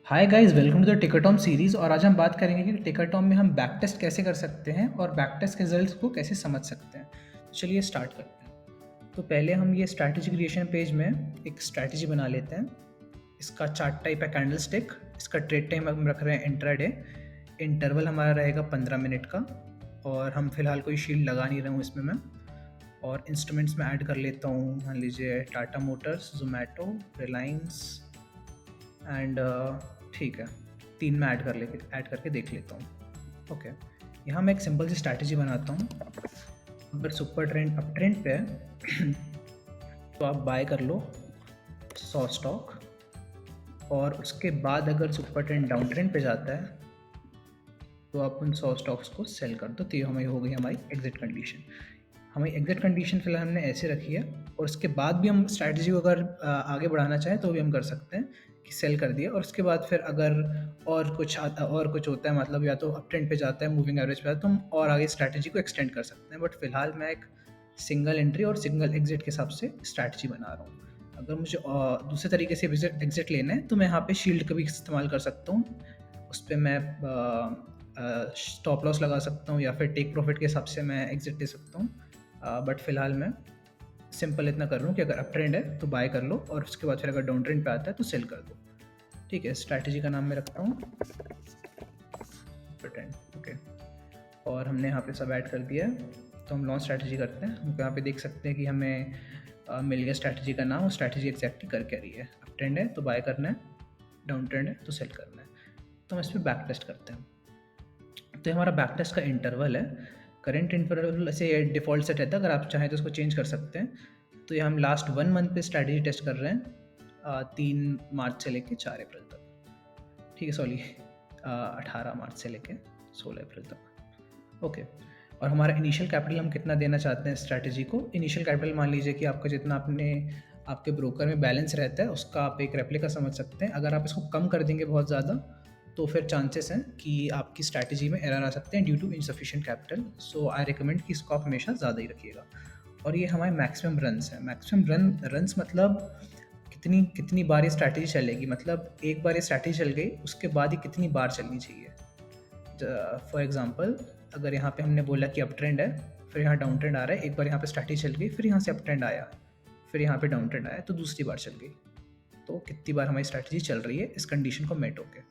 Hi guys, welcome to the tiktom series. और आज हम बात करेंगे कि टिकटॉम में हम बैक टेस्ट कैसे कर सकते हैं और बैक टेस्ट के रिजल्ट्स को कैसे समझ सकते हैं। तो चलिए स्टार्ट करते हैं। तो पहले हम ये स्ट्रैटेजी क्रिएशन पेज में एक स्ट्रैटेजी बना लेते हैं। इसका चार्ट टाइप है कैंडल स्टिक। इसका ट्रेड टाइम हम रख रहे हैं इंट्राडे। इंटरवल हमारा रहेगा 15 मिनट का। और हम फिलहाल कोई शील्ड लगा नहीं रहा हूँ इसमें मैं। और इंस्ट्रूमेंट्स में ऐड कर लेता हूँ, मान लीजिए टाटा मोटर्स, जोमेटो, रिलायंस एंड ठीक है, 3 में ऐड करके देख लेता हूँ। ओके, यहाँ मैं एक सिंपल सी स्ट्रैटेजी बनाता हूँ। अगर सुपर ट्रेंड अप ट्रेंड पे है तो आप बाय कर लो 100 स्टॉक, और उसके बाद अगर सुपर ट्रेंड डाउन ट्रेंड पे जाता है तो आप उन 100 स्टॉक्स को सेल कर दो। तो ये हमारी हो गई हमारी एग्जिट कंडीशन। हमारी एग्जिट कंडीशन फिलहाल हमने ऐसे रखी है, और उसके बाद भी हम स्ट्रैटेजी को अगर आगे बढ़ाना चाहें तो भी हम कर सकते हैं कि सेल कर दिया, और उसके बाद फिर अगर और कुछ होता है, मतलब या तो अप ट्रेंड पे जाता है, मूविंग एवरेज पे जाता है, तो हम और आगे स्ट्रैटेजी को एक्सटेंड कर सकते हैं। बट फिलहाल मैं एक सिंगल एंट्री और सिंगल एग्जिट के हिसाब से स्ट्रैटेजी बना रहा हूँ। अगर मुझे दूसरे तरीके से एग्जिट लेना है तो मैं यहाँ पे शील्ड का भी इस्तेमाल कर सकता हूँ। उस पर मैं स्टॉप लॉस लगा सकता हूँ, या फिर टेक प्रॉफिट के हिसाब से मैं एग्जिट ले सकता हूँ। बट फिलहाल मैं सिंपल इतना कर रहा हूँ कि अगर अप ट्रेंड है तो बाय कर लो, और उसके बाद फिर अगर डाउन ट्रेंड पे आता है तो सेल कर दो। ठीक है, स्ट्रैटेजी का नाम मैं रखता हूँ ट्रेंड। ओके, और हमने यहाँ पे सब ऐड कर दिया है। तो हम लॉन्च स्ट्रैटेजी करते हैं। हम यहाँ पे देख सकते हैं कि हमें मिल गया स्ट्रैटेजी का नाम, और स्ट्रैटेजी एग्जैक्टली कर क्या रही है। अप ट्रेंड है तो बाय करना है, डाउन ट्रेंड है तो सेल करना है। तो हम इस पर बैक टेस्ट करते हैं। तो हमारा बैक टेस्ट का इंटरवल है, करंट इंटरवल से डिफ़ॉल्ट सेट रहता है, अगर आप चाहें तो उसको चेंज कर सकते हैं। तो ये हम लास्ट 1 मंथ पे स्ट्रैटेजी टेस्ट कर रहे हैं, 3 मार्च से लेके 4 अप्रैल तक। ठीक है, सॉरी 18 मार्च से लेके 16 अप्रैल तक। ओके, और हमारा इनिशियल कैपिटल हम कितना देना चाहते हैं स्ट्रैटेजी को। इनिशियल कैपिटल मान लीजिए कि आपका जितना आपके ब्रोकर में बैलेंस रहता है उसका आप एक रेप्लिका समझ सकते हैं। अगर आप इसको कम कर देंगे बहुत ज़्यादा तो फिर चांसेस हैं कि आपकी स्ट्रैटेजी में एरर आ सकते हैं due to insufficient capital. So I recommend कि इसको आप हमेशा ज़्यादा ही रखिएगा। और ये हमारे मैक्सिमम रन्स हैं। मैक्सिमम रन्स मतलब कितनी कितनी बार ये स्ट्रैटेजी चलेगी, मतलब एक बार ये स्ट्रैटेजी चल गई उसके बाद ये कितनी बार चलनी चाहिए। फॉर एग्जांपल, अगर यहाँ पे हमने बोला कि अप ट्रेंड है, फिर यहाँ डाउन ट्रेंड आ रहा है, एक बार यहाँ पे स्ट्रैटेजी चल गई, फिर यहाँ से अप ट्रेंड आया, फिर यहाँ पे डाउन ट्रेंड आया, तो दूसरी बार चल गई। तो कितनी बार हमारी स्ट्रैटेजी चल रही है इस कंडीशन को मेट होके।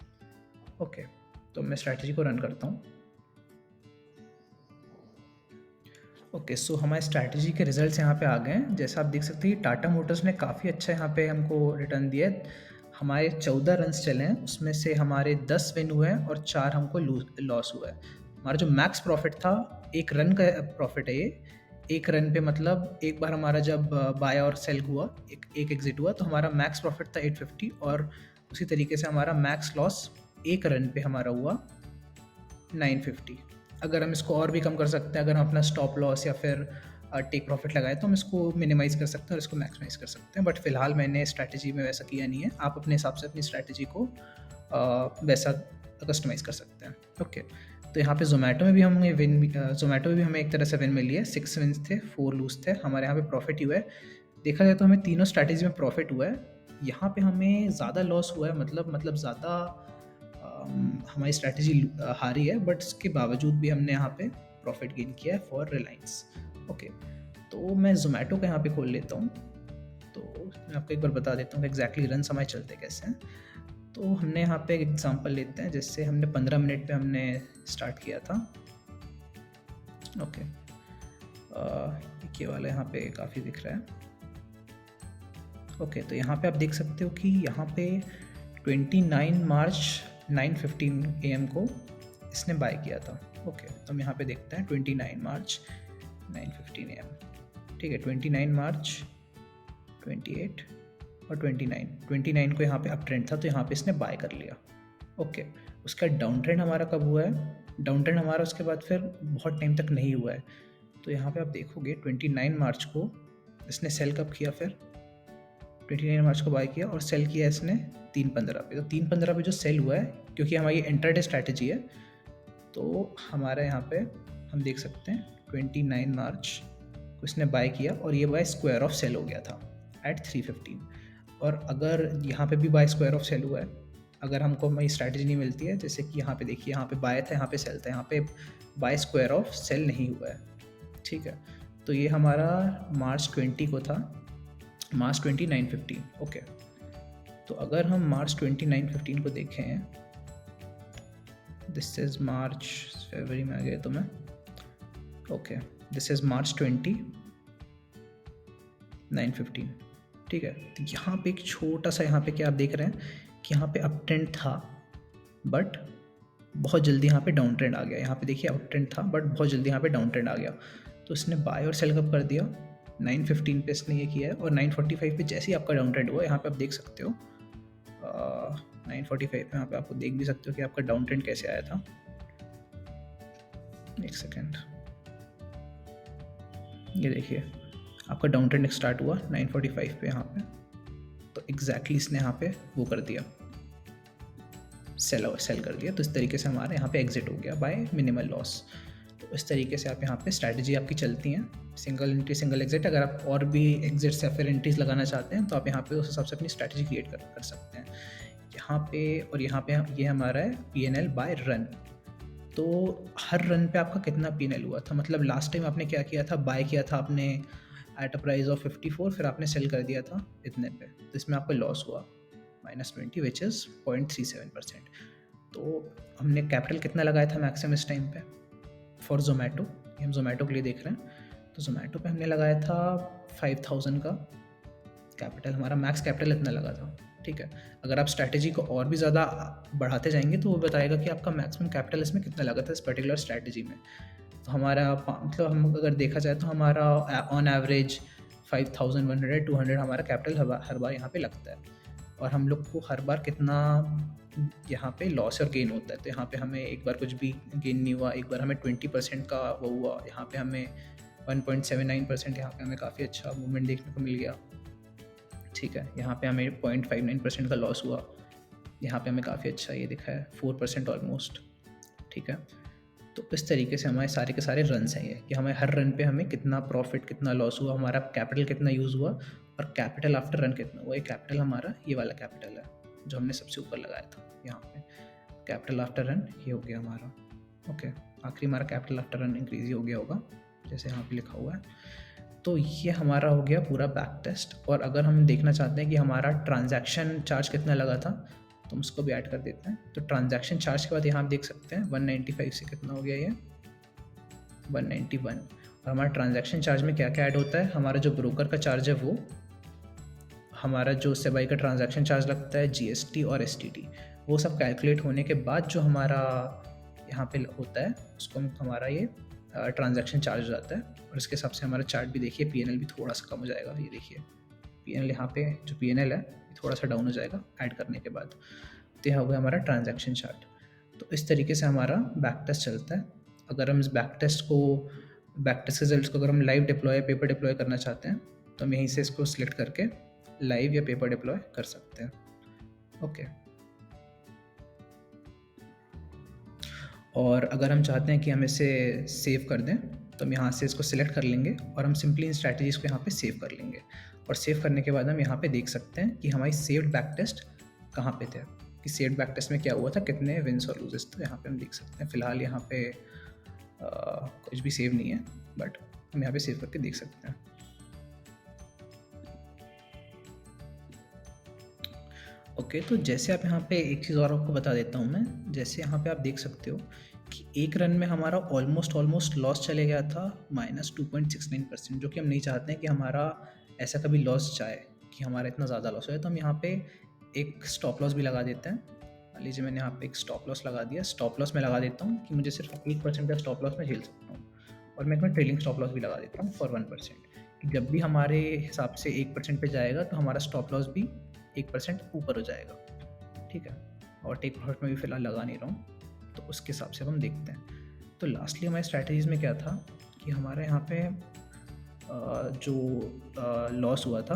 ओके, तो मैं स्ट्रैटेजी को रन करता हूँ। ओके, सो हमारे स्ट्रैटेजी के रिजल्ट्स यहाँ पे आ गए हैं। जैसा आप देख सकते हैं टाटा मोटर्स ने काफ़ी अच्छा यहाँ पे हमको रिटर्न दिया है। हमारे 14 रन्स चले हैं, उसमें से हमारे 10 विन हुए हैं और 4 हमको लॉस हुआ है। हमारा जो मैक्स प्रॉफिट था, 1 रन का प्रॉफिट है ये। 1 रन पे मतलब एक बार हमारा जब बाय और सेल हुआ, एक एग्जिट हुआ, तो हमारा मैक्स प्रॉफिट था 850, और उसी तरीके से हमारा मैक्स लॉस 1 रन पे हमारा हुआ 950। अगर हम इसको और भी कम कर सकते हैं, अगर हम अपना स्टॉप लॉस या फिर टेक प्रॉफिट लगाए तो हम इसको मिनिमाइज़ कर सकते हैं और इसको मैक्सिमाइज़ कर सकते हैं। बट फिलहाल मैंने स्ट्रैटेजी में वैसा किया नहीं है। आप अपने हिसाब से अपनी स्ट्रैटेजी को वैसा कस्टमाइज़ कर सकते हैं। ओके, तो यहाँ पे जोमेटो में भी हमें जोमेटो में भी हमें एक तरह से विन मिली है। 6 विन्स थे, 4 लूज थे। हमारे यहाँ पे प्रॉफिट ही हुआ है। देखा जाए तो हमें तीनों स्ट्रैटेजी में प्रॉफिट हुआ है। यहाँ पे हमें ज़्यादा लॉस हुआ है, मतलब ज़्यादा हमारी स्ट्रैटेजी हारी है, बट इसके बावजूद भी हमने यहाँ पे प्रॉफिट गेन किया है फॉर रिलायंस। ओके, तो मैं जोमेटो का यहाँ पे खोल लेता हूँ। तो मैं आपको एक बार बता देता हूँ कि एग्जैक्टली रन्स हमारे चलते कैसे हैं। तो हमने यहाँ पे एक एग्जांपल लेते हैं, जैसे हमने 15 मिनट पे हमने स्टार्ट किया था। ओके, ये वाला यहाँ पे काफ़ी दिख रहा है। ओके, तो यहाँ पे आप देख सकते हो कि यहाँ पे 29 मार्च 9:15 AM को इसने बाय किया था। ओके, तो हम यहाँ पे देखते हैं 29 मार्च 9:15 AM। ठीक है, 29 मार्च, 28 और 29 को यहाँ पे अप ट्रेंड था, तो यहाँ पे इसने बाय कर लिया। ओके, उसका डाउन ट्रेंड हमारा कब हुआ है? डाउन ट्रेंड हमारा उसके बाद फिर बहुत टाइम तक नहीं हुआ है। तो यहाँ पे आप देखोगे 29 मार्च को इसने सेल कब किया, फिर 29 मार्च को बाय किया और सेल किया इसने 3:15 पे। तो 3:15 पे जो सेल हुआ है, क्योंकि हमारी इंट्राडे स्ट्रैटेजी है, तो हमारे यहाँ पे हम देख सकते हैं 29 मार्च को इसने बाय किया, और ये बाय स्क्वायर ऑफ सेल हो गया था एट 315। और अगर यहाँ पे भी बाय स्क्वायर ऑफ सेल हुआ है, अगर हमको हमारी स्ट्रैटेजी नहीं मिलती है, जैसे कि यहाँ पे देखिए, यहाँ पे बाय था, यहाँ पे सेल था, यहाँ पे बाय स्क्वायर ऑफ सेल नहीं हुआ है, ठीक है। तो ये हमारा मार्च 20 को था, मार्च 20 9:15, ओके। तो अगर हम मार्च 20 9:15 को देखें, दिस इज़ मार्च, फरवरी में आ गए तो मैं, ओके, दिस इज़ मार्च 20 9:15, ठीक है। तो यहाँ पे एक छोटा सा, यहाँ पे क्या आप देख रहे हैं कि यहाँ पे अप ट्रेंड था, बट बहुत जल्दी यहाँ पे डाउन ट्रेंड आ गया। यहाँ पे देखिए अप ट्रेंड था, बट बहुत जल्दी यहाँ पे डाउन ट्रेंड आ गया। तो इसने बाय और सेल कब कर दिया, 9:15 पे इसने ये किया है, और 9:45 पे जैसे ही आपका डाउन ट्रेंड हुआ, यहाँ पे आप देख सकते हो 9:45 पे यहाँ पे आपको देख भी सकते हो कि आपका डाउन ट्रेंड कैसे आया था। एक सेकेंड, ये देखिए आपका डाउन ट्रेंड स्टार्ट हुआ 9:45 पे यहाँ पे, तो एग्जैक्टली इसने यहाँ पे वो कर दिया, सेल कर दिया। तो इस तरीके से हमारे यहाँ पे एग्जिट हो गया बाय मिनिमल लॉस। तो इस तरीके से आप यहाँ पे स्ट्रैटेजी आपकी चलती हैं, सिंगल एंट्री सिंगल एग्जिट। अगर आप और भी एग्जिट्स या फिर एंट्रीज लगाना चाहते हैं तो आप यहाँ पे उस हिसाब से अपनी स्ट्रैटेजी क्रिएट कर सकते हैं। यहाँ पे और यहाँ पे ये हमारा है PNL बाय रन। तो हर रन पे आपका कितना PNL हुआ था, मतलब लास्ट टाइम आपने क्या किया था, बाय किया था आपने एट अ प्राइस ऑफ 54, फिर आपने सेल कर दिया था इतने पे, तो इसमें आपका लॉस हुआ -20 विच इज़ 0.37%। तो हमने कैपिटल कितना लगाया था मैक्सिमम इस टाइम पे फॉर जोमेटो, हम जोमेटो के लिए देख रहे हैं। तो जोमेटो पे हमने लगाया था 5000 का कैपिटल, हमारा मैक्स कैपिटल इतना लगा था, ठीक है। अगर आप स्ट्रैटेजी को और भी ज़्यादा बढ़ाते जाएंगे तो वो बताएगा कि आपका मैक्सिमम कैपिटल इसमें कितना लगा था इस पर्टिकुलर स्ट्रैटेजी में। तो हमारा मतलब हम अगर देखा जाए तो हमारा ऑन एवरेज 5100 200 हमारा कैपिटल हर बार यहाँ पे लगता है, और हम लोग को हर बार कितना यहाँ पे लॉस और गेन होता है। तो यहाँ पे हमें एक बार कुछ भी गेन नहीं हुआ, एक बार हमें 20% का वो हुआ, यहाँ पे हमें 1.79%, यहाँ पे हमें काफ़ी अच्छा मूवमेंट देखने को मिल गया, ठीक है। यहाँ पे हमें 0.59% का लॉस हुआ, यहाँ पे हमें काफ़ी अच्छा ये दिखा है 4% ऑलमोस्ट, ठीक है। तो इस तरीके से हमारे सारे के सारे रन्स हैं ये, कि हमें हर रन पे हमें कितना प्रॉफिट, कितना लॉस हुआ, हमारा कैपिटल कितना यूज़ हुआ, और कैपिटल आफ्टर रन कितना हुआ। ये कैपिटल हमारा ये वाला कैपिटल है जो हमने सबसे ऊपर लगाया था, यहाँ पे कैपिटल आफ्टर रन ये हो गया हमारा, ओके। आखिरी हमारा कैपिटल आफ्टर रन इंक्रीज ही हो गया होगा जैसे यहाँ पे लिखा हुआ है। तो ये हमारा हो गया पूरा बैक टेस्ट। और अगर हम देखना चाहते हैं कि हमारा ट्रांजैक्शन चार्ज कितना लगा था तो हम उसको भी ऐड कर देते हैं। तो ट्रांजैक्शन चार्ज के बाद यहाँ आप देख सकते हैं 195 से कितना हो गया ये 191। और हमारा ट्रांजैक्शन चार्ज में क्या क्या ऐड होता है, हमारा जो ब्रोकर का चार्ज है वो, हमारा जो सेबाई का ट्रांजैक्शन चार्ज लगता है, GST और STT, वो सब कैलकुलेट होने के बाद जो हमारा यहाँ पे होता है उसको हमारा ये ट्रांजैक्शन चार्ज हो जाता है। और इसके हिसाब से हमारा चार्ट भी देखिए, PNL भी थोड़ा सा कम हो जाएगा। ये देखिए PNL यहाँ पे जो PNL है थोड़ा सा डाउन हो जाएगा ऐड करने के बाद। तो यह हो गया हमारा ट्रांजैक्शन चार्ट। तो इस तरीके से हमारा बैक टेस्ट चलता है। अगर हम इस बैक टेस्ट रिजल्ट्स को अगर हम लाइव डिप्लॉय, पेपर डिप्लॉय करना चाहते हैं तो हम यहीं से इसको सिलेक्ट करके लाइव या पेपर डिप्लॉय कर सकते हैं, ओके। और अगर हम चाहते हैं कि हम इसे सेव कर दें तो हम यहाँ से इसको सिलेक्ट कर लेंगे और हम सिंपली इन स्ट्रैटेजीज़ को यहाँ पे सेव कर लेंगे। और सेव करने के बाद हम यहाँ पे देख सकते हैं कि हमारी सेव्ड बैक टेस्ट कहाँ पे थे, कि सेव्ड बैक टेस्ट में क्या हुआ था, कितने विंस और लूजेस। तो यहाँ पे हम देख सकते हैं फिलहाल यहाँ पे कुछ भी सेव नहीं है, बट हम यहाँ पे सेव करके देख सकते हैं। ओके, तो जैसे आप यहाँ पे एक चीज़ और आपको बता देता हूँ मैं, जैसे यहाँ पे आप देख सकते हो कि एक रन में हमारा ऑलमोस्ट लॉस चले गया था -2.69%, जो कि हम नहीं चाहते हैं कि हमारा ऐसा कभी लॉस जाए कि हमारा इतना ज़्यादा लॉस हो। तो हम यहाँ पे एक स्टॉप लॉस भी लगा देते हैं। मान लीजिए मैंने यहाँ पे एक स्टॉप लॉस लगा दिया। स्टॉप लॉस में लगा देता हूँ कि मुझे सिर्फ 1% का स्टॉप लॉस में झेल सकता हूँ, और मैं एक ट्रेलिंग स्टॉप लॉस भी लगा देता हूँ फॉर 1%, कि जब भी हमारे हिसाब से 1% पे जाएगा तो हमारा स्टॉप लॉस भी 1% ऊपर हो जाएगा, ठीक है। और टेक प्रॉफिट में भी फिलहाल लगा नहीं रहा हूँ, तो उसके हिसाब से हम देखते हैं। तो लास्टली हमारी स्ट्रैटेजीज़ में क्या था कि हमारे यहाँ पे जो लॉस हुआ था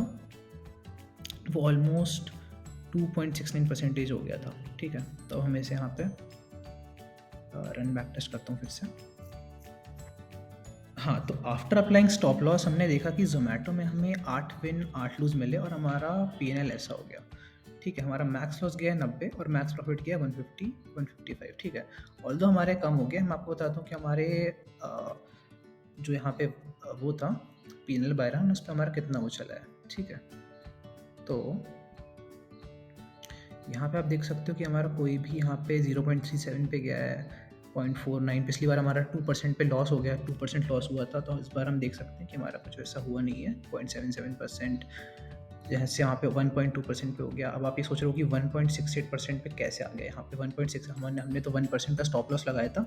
वो ऑलमोस्ट 2.69% हो गया था, ठीक है। तो हम इसे यहाँ पे रन बैक टेस्ट करता हूँ फिर से। हाँ, तो आफ्टर अप्लाइंग स्टॉप लॉस हमने देखा कि जोमेटो में हमें 8 विन 8 लूज़ मिले और हमारा PNL ऐसा हो गया। ठीक है, हमारा मैक्स लॉस गया है 90 और मैक्स प्रॉफिट गया है 150 155, ठीक है। ऑल्दो हमारे कम हो गया, मैं आपको बताता हूँ कि हमारे जो यहाँ पे वो था पीनल बायरन, उस पर हमारा कितना वो चला है, ठीक है। तो यहाँ पे आप देख सकते हो कि हमारा कोई भी यहाँ पे 0.37 पे गया है, 0.49। पिछली बार हमारा 2% पे लॉस हो गया, 2% लॉस हुआ था, तो इस बार हम देख सकते हैं कि हमारा कुछ ऐसा हुआ नहीं है। 0.77%, जैसे यहाँ पे 1.2% पे हो गया। अब आप ये सोच रहे हो कि 1.68% पे कैसे आ गया यहाँ पे 1.6, हमने तो 1% का स्टॉप लॉस लगाया था,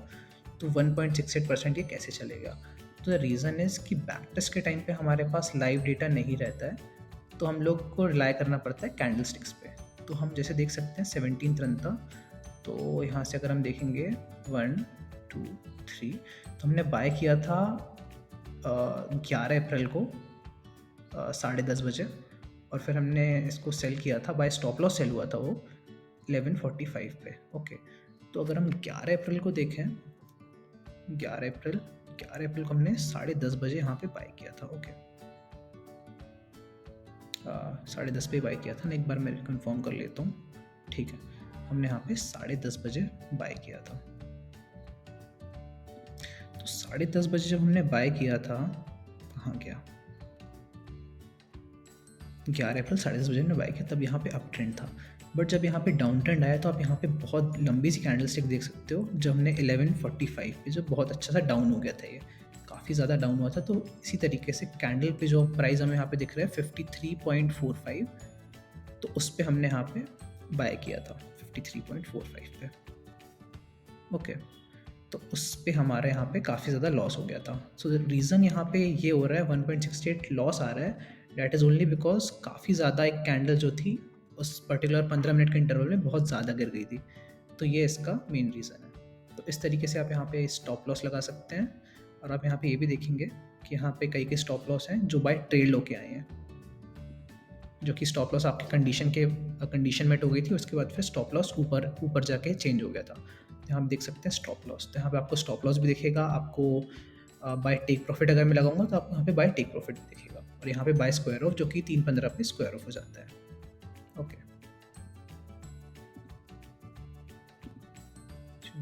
तो 1.68% ये कैसे चलेगा? तो द रीज़न इज़ कि बैक टेस्ट के टाइम पे हमारे पास लाइव डेटा नहीं रहता है, तो हम लोग को रिलाई करना पड़ता है कैंडल स्टिक्स पे। तो हम जैसे देख सकते हैं 17th रन था, तो यहाँ से अगर हम देखेंगे 1 2 3, तो हमने बाय किया था 11 अप्रैल को 10:30 बजे, और फिर हमने इसको सेल किया था, बाय स्टॉप लॉस सेल हुआ था वो 11:45 पे। ओके, तो अगर हम 11 अप्रैल को देखें, 11 अप्रैल को हमने 10:30 बजे यहाँ पे बाय किया था। ओके, 10:30 पे बाय किया था ना, एक बार मैं कंफर्म कर लेता हूँ, ठीक है। हमने यहाँ पे 10:30 बजे बाय किया था। तो 10:30 बजे जब हमने बाय किया था, कहाँ गया, 11 अप्रैल 10:30 बजे हमने बाय किया, तब यहाँ पे अप ट्रेंड था। बट जब यहाँ पे डाउन ट्रेंड आया, तो आप यहाँ पे बहुत लंबी सी कैंडल स्टिक देख सकते हो, जब हमने 11:45 पे जो बहुत अच्छा सा डाउन हो गया था, ये काफ़ी ज़्यादा डाउन हुआ था। तो इसी तरीके से कैंडल पे जो प्राइस हमें यहाँ पे दिख रहा है 53.45, तो उस पर हमने यहाँ पे बाय किया था 53.45 पे। ओके, तो उस पे हमारे यहाँ पे काफ़ी ज़्यादा लॉस हो गया था। सो द रीज़न यहाँ पे ये हो रहा है 1.68 लॉस आ रहा है, डैट इज़ ओनली बिकॉज काफ़ी ज़्यादा एक कैंडल जो थी उस पर्टिकुलर 15 मिनट के इंटरवल में बहुत ज़्यादा गिर गई थी, तो ये इसका मेन रीज़न है। तो इस तरीके से आप यहाँ पे स्टॉप लॉस लगा सकते हैं। और आप यहाँ पे ये भी देखेंगे कि यहाँ पे कई स्टॉप लॉस हैं जो बाय ट्रेड होके आए हैं, जो कि स्टॉप लॉस आपकी कंडीशन मेट हो गई थी, उसके बाद फिर स्टॉप लॉस ऊपर जाके चेंज हो गया था। यहाँ आप देख सकते हैं स्टॉप लॉस, तो यहाँ पे आपको स्टॉप लॉस भी दिखेगा, आपको बाय टेक प्रॉफिट अगर मैं लगाऊंगा तो आपको यहाँ पे बाय टेक प्रॉफिट दिखेगा, और यहाँ पे बाय स्क्वायर ऑफ, जो कि 3.15 पे स्क्वायर ऑफ हो जाता है। ओके,